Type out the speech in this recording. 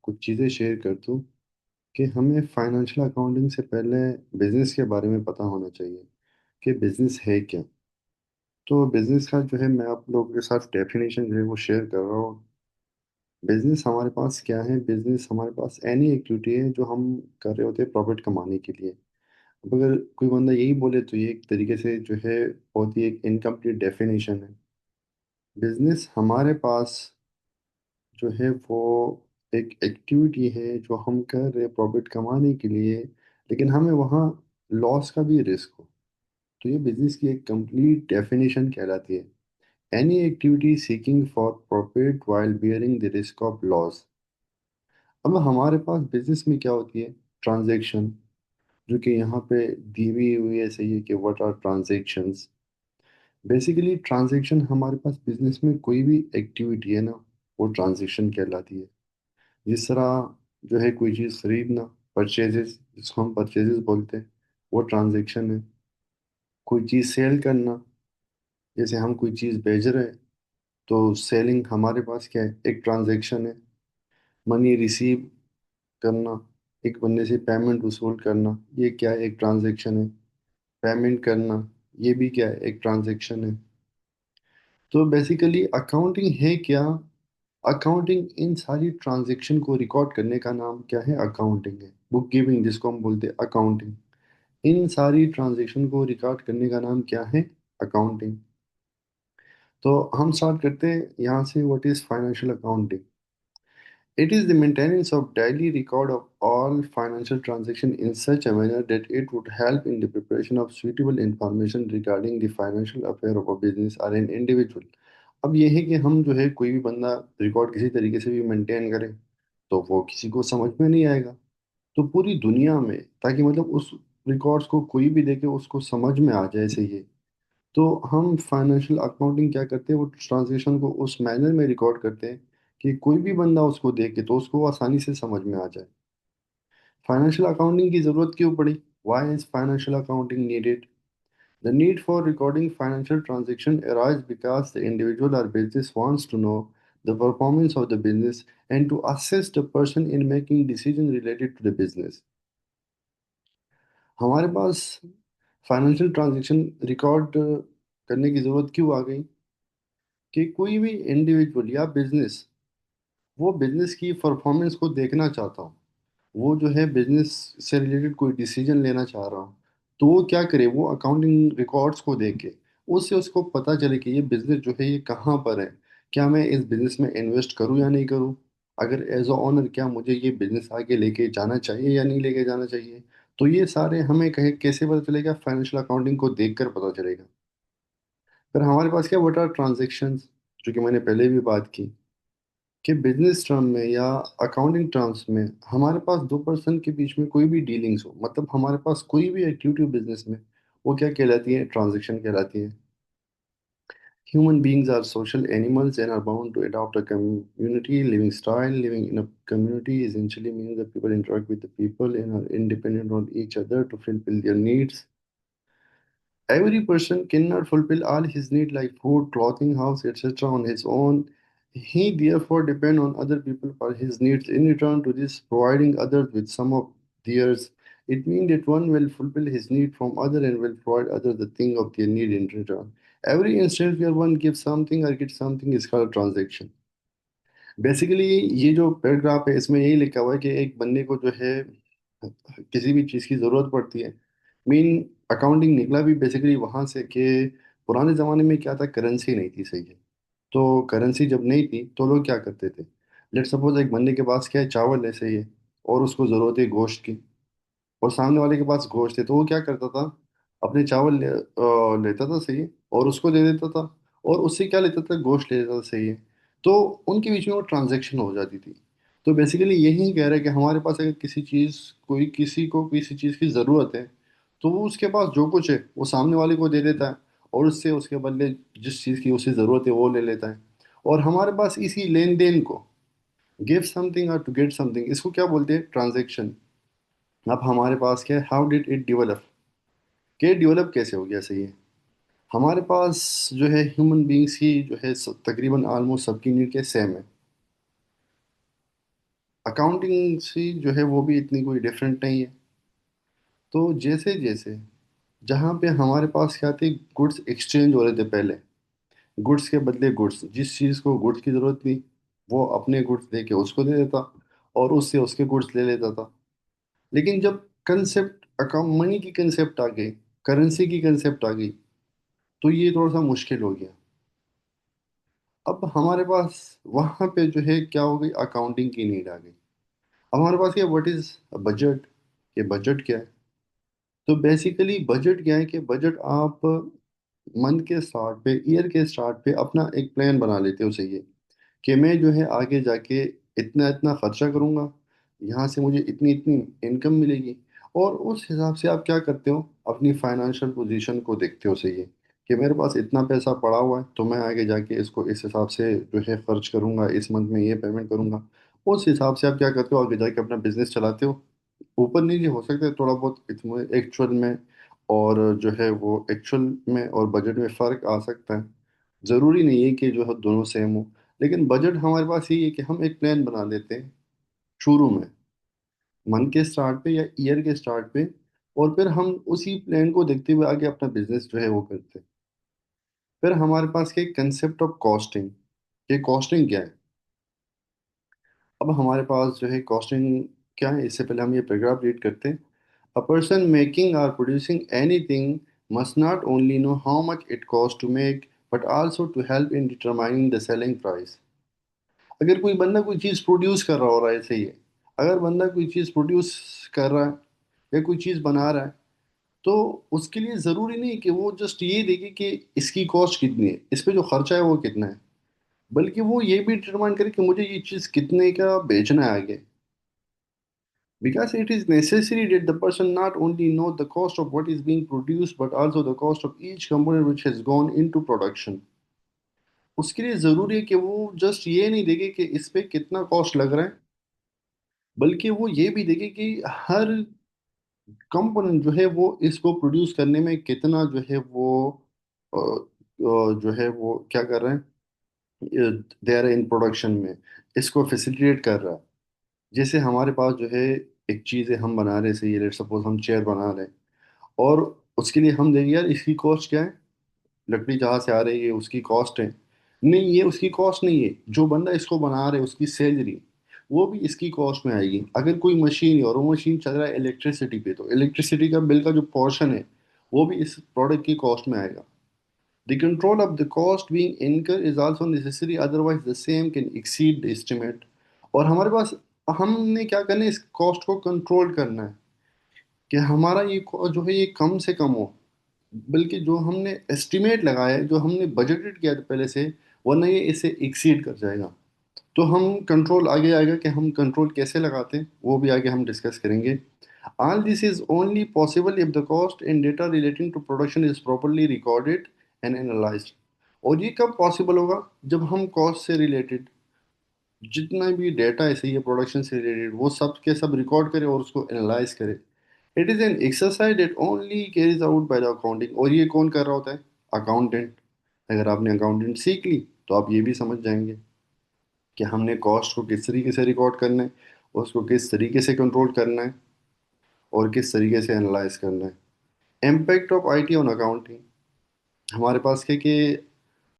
कुछ चीज़ें शेयर कर दूँ कि हमें फाइनेंशियल अकाउंटिंग से पहले बिजनेस के बारे में पता होना चाहिए कि बिजनेस है क्या। तो बिजनेस का जो है मैं आप लोगों के साथ डेफिनेशन जो है वो शेयर कर रहा हूँ। बिजनेस हमारे पास क्या है? बिजनेस हमारे पास एनी एक्टिविटी है जो हम कर रहे होते हैं प्रॉफिट कमाने के लिए। अब अगर कोई बंदा यही बोले तो ये एक तरीके से जो है बहुत ही एक इनकम्प्लीट डेफिनेशन है। बिजनेस हमारे पास जो है वो एक एक्टिविटी है जो हम कर रहे हैं प्रॉफिट कमाने के लिए, लेकिन हमें वहाँ लॉस का भी रिस्क हो। तो ये बिजनेस की एक कंप्लीट डेफिनेशन कहलाती है। Any activity seeking for profit while bearing the risk of loss. अब हमारे पास बिजनेस में क्या होती है? ट्रांजैक्शन, जो कि यहाँ पे दी हुई है सही है कि what are transactions. Basically transaction हमारे पास बिजनेस में कोई भी एक्टिविटी है ना, वो ट्रांजैक्शन कहलाती है। जिस तरह जो है कोई चीज़ खरीदना, परचेजेस, जिसको हम परचेजेस बोलते हैं, वो ट्रांजैक्शन है। कोई चीज़ सेल करना, जैसे हम कोई चीज़ बेच रहे हैं तो सेलिंग हमारे पास क्या है? एक ट्रांजैक्शन है। मनी रिसीव करना, एक बंदे से पेमेंट वसूल करना, ये क्या है? एक ट्रांजैक्शन है। पेमेंट करना, ये भी क्या है? एक ट्रांजैक्शन है। तो बेसिकली अकाउंटिंग है क्या? अकाउंटिंग इन सारी ट्रांजैक्शन को रिकॉर्ड करने का नाम क्या है? अकाउंटिंग है। बुक कीपिंग जिसको हम बोलते हैं अकाउंटिंग। इन सारी ट्रांजैक्शन को रिकॉर्ड करने का नाम क्या है? अकाउंटिंग। तो हम स्टार्ट करते हैं यहाँ से। What is financial accounting? It is the maintenance of daily record of all financial transactions in such a manner that it would help in the preparation of suitable information regarding the financial affair of a business or an individual. अब ये है कि हम जो है कोई भी बंदा रिकॉर्ड किसी तरीके से भी मेंटेन करे तो वो किसी को समझ में नहीं आएगा। तो पूरी दुनिया में, ताकि मतलब उस रिकॉर्ड्स को कोई भी देखे उसको समझ में आ जाए सही है, तो हम फाइनेंशियल अकाउंटिंग क्या करते हैं? वो ट्रांजेक्शन को उस मैनर में रिकॉर्ड करते हैं कि कोई भी बंदा उसको देखे तो उसको आसानी से समझ में आ जाए। फाइनेंशियल अकाउंटिंग की जरूरत क्यों पड़ी? Why is financial accounting needed? The need for recording financial transaction arise because the individual or business wants to know the performance of the business and to assist the person in making decisions related to the business. हमारे पास financial transaction record करने की जरूरत क्यों आ गई? कि कोई भी individual या बिजनेस वो बिजनेस की परफॉर्मेंस को देखना चाहता हूँ, वो जो है बिजनेस से रिलेटेड कोई डिसीजन लेना चाह रहा हूँ, तो वो क्या करे? वो अकाउंटिंग रिकॉर्ड्स को देख के उससे उसको पता चले कि ये बिजनेस जो है ये कहाँ पर है। क्या मैं इस बिजनेस में इन्वेस्ट करूँ या नहीं करूँ? अगर एज अ ओनर क्या मुझे ये बिजनेस आगे लेके जाना चाहिए या नहीं लेके जाना चाहिए? तो ये सारे हमें कहे कैसे पता चलेगा? फाइनेंशियल अकाउंटिंग को देख कर पता चलेगा। फिर हमारे पास क्या, व्हाट आर ट्रांजेक्शन्स, जो कि मैंने पहले भी बात की कि बिजनेस टर्म में या अकाउंटिंग टर्म्स में हमारे पास दो पर्सन के बीच में कोई भी डीलिंग्स हो, मतलब हमारे पास कोई भी एक्टिविटी हो बिजनेस में, वो क्या कहलाती है? ट्रांजैक्शन कहलाती है। Human beings are social animals and are bound to adopt a community living style. Living in a community essentially means that people interact with the people and are independent on each other to fulfill their needs. Every person cannot fulfill all his needs like food, clothing, house, etc. on his own. He therefore depends on other people for his needs. In return to this, providing others with some of theirs, it means that one will fulfill his need from other and will provide others the thing of their need in return. Every instance where one gives something or gets something is called transaction. Basically ये जो paragraph है इसमें यही लिखा हुआ है कि एक बंदे को जो है किसी भी चीज़ की ज़रूरत पड़ती है। मीन अकाउंटिंग निकला भी बेसिकली वहाँ से कि पुराने ज़माने में क्या था, करेंसी नहीं थी सही है। तो करेंसी जब नहीं थी तो लोग क्या करते थे? लेट सपोज एक बंदे के पास क्या है, चावल है सही है, और उसको ज़रूरत है गोश्त की, और सामने वाले के पास गोश्त है, तो वो क्या करता था? अपने चावल लेता था सही है, और उसको दे देता था, और उससे क्या लेता था? गोश्त ले लेता था सही है। तो उनके बीच में वो ट्रांजैक्शन हो जाती थी। तो बेसिकली यही कह रहा है कि हमारे पास अगर किसी चीज़, कोई किसी को किसी चीज़ की ज़रूरत है, तो वो उसके पास जो कुछ है वो सामने वाले को दे देता है, और उससे उसके बदले जिस चीज़ की उसे ज़रूरत है वो ले लेता है। और हमारे पास इसी लेन देन को, गिव समथिंग और टू गेट समथिंग, इसको क्या बोलते हैं? ट्रांजैक्शन। अब हमारे पास क्या है? How did it develop? के डेवलप कैसे हो गया सही है? हमारे पास जो है ह्यूमन बींग्स की जो है तकरीबन ऑलमोस्ट सबकी नीड के सेम है। अकाउंटिंग से जो है वो भी इतनी कोई डिफरेंट नहीं है। तो जैसे जैसे जहाँ पे हमारे पास क्या थे, गुड्स एक्सचेंज हो रहे थे पहले, गुड्स के बदले गुड्स, जिस चीज़ को गुड्स की ज़रूरत थी वो अपने गुड्स दे के उसको दे देता, और उससे उसके गुड्स ले लेता था। लेकिन जब कंसेप्ट अकाउंट मनी की कंसेप्ट आ गई, करेंसी की कंसेप्ट आ गई, तो ये थोड़ा सा मुश्किल हो गया। अब हमारे पास वहाँ पे जो है क्या हो गई, अकाउंटिंग की नीड आ गई। अब हमारे पास ये व्हाट इज बजट, ये बजट क्या है। तो बेसिकली बजट क्या है कि बजट आप मंथ के स्टार्ट पे, ईयर के स्टार्ट पे अपना एक प्लान बना लेते हो, सही है, कि मैं जो है आगे जाके इतना इतना खर्चा करूंगा, यहाँ से मुझे इतनी इतनी इनकम मिलेगी। और उस हिसाब से आप क्या करते हो, अपनी फाइनेंशियल पोजीशन को देखते हो, सही है, कि मेरे पास इतना पैसा पड़ा हुआ है तो मैं आगे जाके इसको इस हिसाब से जो है खर्च करूंगा, इस मंथ में ये पेमेंट करूंगा। उस हिसाब से आप क्या करते हो, आगे जाके अपना बिजनेस चलाते हो। ऊपर नीचे हो सकता है थोड़ा बहुत इसमें एक्चुअल में, और जो है वो एक्चुअल में और बजट में फ़र्क आ सकता है। ज़रूरी नहीं है कि जो है दोनों सेम हो। लेकिन बजट हमारे पास यही है कि हम एक प्लान बना लेते हैं शुरू में, मंथ के स्टार्ट पे या ईयर के स्टार्ट पे, और फिर हम उसी प्लान को देखते हुए आगे अपना बिजनेस जो है वो करते हैं। फिर हमारे पास के कंसेप्ट ऑफ कॉस्टिंग, ये कॉस्टिंग क्या है। अब हमारे पास जो है कॉस्टिंग क्या है, इससे पहले हम ये पैराग्राफ रीड करते हैं। A person making or producing anything must not only know how much it costs to make, but also to help in determining the selling price. अगर कोई बंदा कोई चीज़ प्रोड्यूस कर रहा हो रहा है, सही है, अगर बंदा कोई चीज़ प्रोड्यूस कर रहा है या कोई चीज़ बना रहा है, तो उसके लिए ज़रूरी नहीं कि वो जस्ट ये देखे कि इसकी कॉस्ट कितनी है, इस पे जो खर्चा है वो कितना है, बल्कि वो ये भी डिटरमाइन करे कि मुझे ये चीज़ कितने का बेचना है आगे। Because it is necessary that the person not only know the cost of what is being produced but also the cost of each component which has gone into production. उसके लिए ज़रूरी है कि वो जस्ट ये नहीं देखे कि इस पे कितना कॉस्ट लग रहा है, बल्कि वो ये भी देखे कि हर कंपोनेंट जो है वो इसको प्रोड्यूस करने में कितना जो है वो जो है वो क्या कर रहे हैं, दे रहे इन प्रोडक्शन में, इसको फैसिलिटेट कर रहा है। जैसे हमारे पास जो है एक चीज़ है, हम बना रहे, से ये लेट सपोज हम चेयर बना रहे हैं, और उसके लिए हम देंगे यार इसकी कॉस्ट क्या है, लकड़ी जहाँ से आ रही है उसकी कॉस्ट है। नहीं, ये उसकी कॉस्ट नहीं है, जो बंदा इसको बना रहा है उसकी सैलरी, वो भी इसकी कॉस्ट में आएगी। अगर कोई मशीन है और वो मशीन चल रहा है इलेक्ट्रिसिटी पे, तो इलेक्ट्रिसिटी का बिल का जो पोर्शन है वो भी इस प्रोडक्ट की कॉस्ट में आएगा। The control of the cost being incurred is also necessary, otherwise the same can exceed the estimate. और हमारे पास, हमने क्या करना है, इस कॉस्ट को कंट्रोल करना है कि हमारा ये जो है ये कम से कम हो, बल्कि जो हमने एस्टिमेट लगाया है, जो हमने बजटेड किया था पहले से, वरना ये इसे एक्सीड कर जाएगा। तो हम कंट्रोल आगे आएगा कि हम कंट्रोल कैसे लगाते हैं, वो भी आगे हम डिस्कस करेंगे। All this is only possible if the cost and data relating to production is properly recorded and analysed. और ये कब पॉसिबल होगा, जब हम कॉस्ट से रिलेटेड जितना भी डेटा है, सही है, प्रोडक्शन से रिलेटेड, वो सब के सब रिकॉर्ड करें और उसको एनालाइज करें। It is an exercise that only carries out by the accounting. और ये कौन कर रहा होता है, अकाउंटेंट। अगर आपने अकाउंटेंट सीख ली तो आप ये भी समझ जाएंगे कि हमने कॉस्ट को किस तरीके से रिकॉर्ड करना है, उसको किस तरीके से कंट्रोल करना है, और किस तरीके से एनालाइज करना है। Impact of IT on accounting, हमारे पास क्या कि